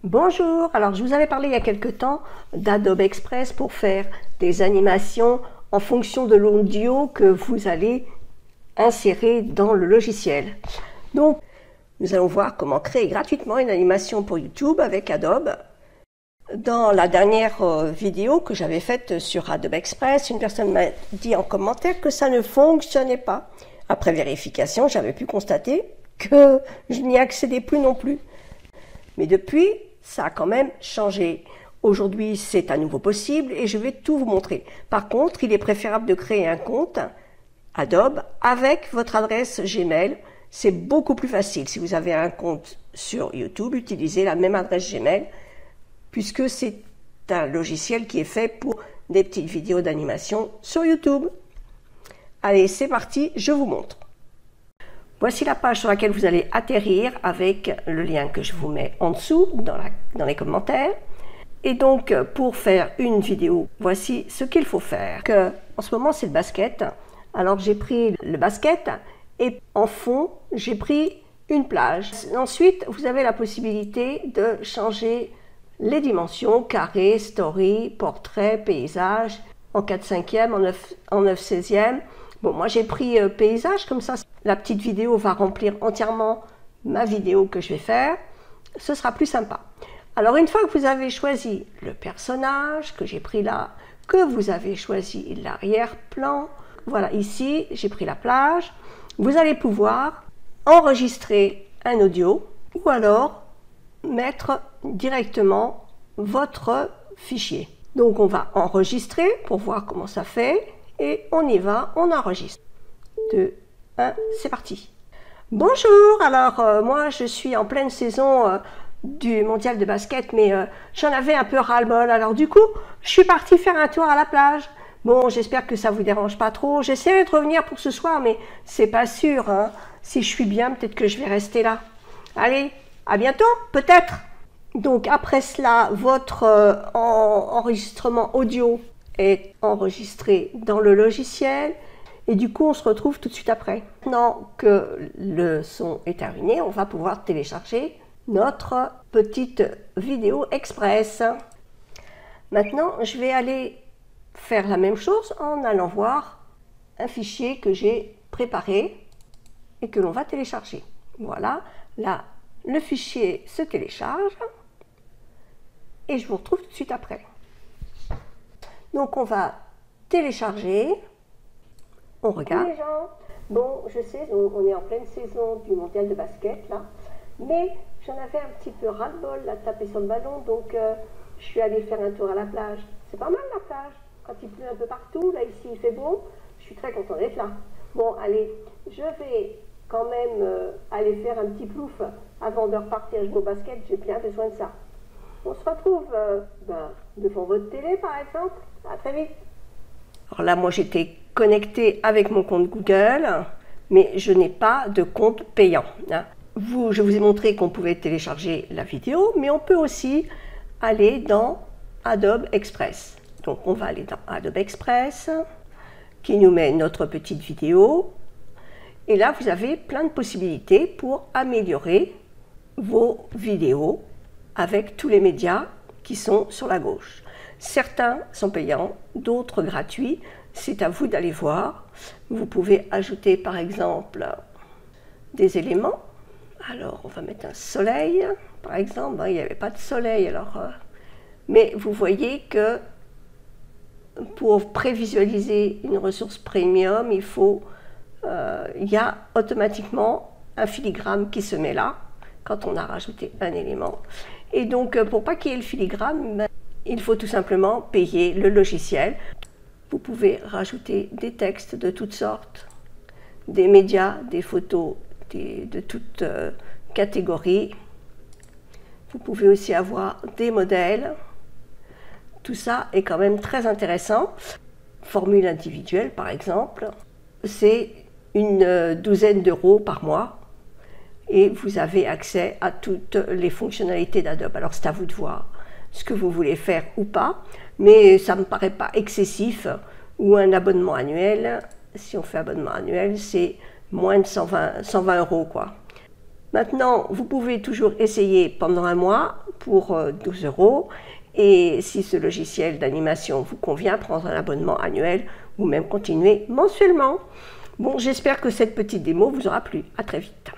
Bonjour, alors je vous avais parlé il y a quelque temps d'Adobe Express pour faire des animations en fonction de l'audio que vous allez insérer dans le logiciel. Donc, nous allons voir comment créer gratuitement une animation pour YouTube avec Adobe. Dans la dernière vidéo que j'avais faite sur Adobe Express, une personne m'a dit en commentaire que ça ne fonctionnait pas. Après vérification, j'avais pu constater que je n'y accédais plus non plus. Mais depuis, ça a quand même changé. Aujourd'hui, c'est à nouveau possible et je vais tout vous montrer. Par contre, il est préférable de créer un compte Adobe avec votre adresse Gmail. C'est beaucoup plus facile. Si vous avez un compte sur YouTube, utilisez la même adresse Gmail puisque c'est un logiciel qui est fait pour des petites vidéos d'animation sur YouTube. Allez, c'est parti, je vous montre. Voici la page sur laquelle vous allez atterrir avec le lien que je vous mets en dessous dans les commentaires. Et donc, pour faire une vidéo, voici ce qu'il faut faire. En ce moment, c'est le basket. Alors, j'ai pris le basket et en fond, j'ai pris une plage. Ensuite, vous avez la possibilité de changer les dimensions, carré, story, portrait, paysage, en 4/5e, en 9/16e. Bon, moi j'ai pris paysage, comme ça la petite vidéo va remplir entièrement ma vidéo que je vais faire. Ce sera plus sympa. Alors une fois que vous avez choisi le personnage que j'ai pris là, que vous avez choisi l'arrière-plan, voilà, ici j'ai pris la plage, vous allez pouvoir enregistrer un audio ou alors mettre directement votre fichier. Donc on va enregistrer pour voir comment ça fait. Et on y va, on enregistre. 2, 1, c'est parti. Bonjour, alors moi je suis en pleine saison du mondial de basket, mais j'en avais un peu ras-le-bol. Alors du coup, je suis partie faire un tour à la plage. Bon, j'espère que ça vous dérange pas trop. J'essaierai de revenir pour ce soir, mais c'est pas sûr. Hein. Si je suis bien, peut-être que je vais rester là. Allez, à bientôt, peut-être. Donc après cela, votre enregistrement audio est enregistré dans le logiciel et du coup on se retrouve tout de suite après. Maintenant que le son est terminé, on va pouvoir télécharger notre petite vidéo express. Maintenant je vais aller faire la même chose en allant voir un fichier que j'ai préparé et que l'on va télécharger. Voilà, là le fichier se télécharge et je vous retrouve tout de suite après. Donc on va télécharger, on regarde. Les gens, bon je sais, on est en pleine saison du mondial de basket là, mais j'en avais un petit peu ras-le-bol à taper sur le ballon, donc je suis allée faire un tour à la plage. C'est pas mal la plage, quand il pleut un peu partout, là ici il fait beau, je suis très contente d'être là. Bon allez, je vais quand même aller faire un petit plouf avant de repartir jouer au basket, j'ai bien besoin de ça. On se retrouve devant votre télé par exemple. À très vite. Alors là, moi j'étais connectée avec mon compte Google, mais je n'ai pas de compte payant. Hein. Je vous ai montré qu'on pouvait télécharger la vidéo, mais on peut aussi aller dans Adobe Express. Donc on va aller dans Adobe Express, qui nous met notre petite vidéo. Et là, vous avez plein de possibilités pour améliorer vos vidéos avec tous les médias qui sont sur la gauche. Certains sont payants, d'autres gratuits. C'est à vous d'aller voir. Vous pouvez ajouter par exemple des éléments. Alors on va mettre un soleil par exemple. Il n'y avait pas de soleil alors. Mais vous voyez que pour prévisualiser une ressource premium, il y a automatiquement un filigrane qui se met là quand on a rajouté un élément. Et donc pour pas qu'il y ait le filigrane, il faut tout simplement payer le logiciel. Vous pouvez rajouter des textes de toutes sortes, des médias, des photos de toutes catégories. Vous pouvez aussi avoir des modèles. Tout ça est quand même très intéressant. Formule individuelle par exemple, c'est une douzaine d'euros par mois. Et vous avez accès à toutes les fonctionnalités d'Adobe. Alors c'est à vous de voir ce que vous voulez faire ou pas, mais ça ne me paraît pas excessif. Ou un abonnement annuel, si on fait abonnement annuel, c'est moins de 120 euros quoi. Maintenant, vous pouvez toujours essayer pendant un mois pour 12 €. Et si ce logiciel d'animation vous convient, prendre un abonnement annuel ou même continuer mensuellement. Bon, j'espère que cette petite démo vous aura plu. À très vite.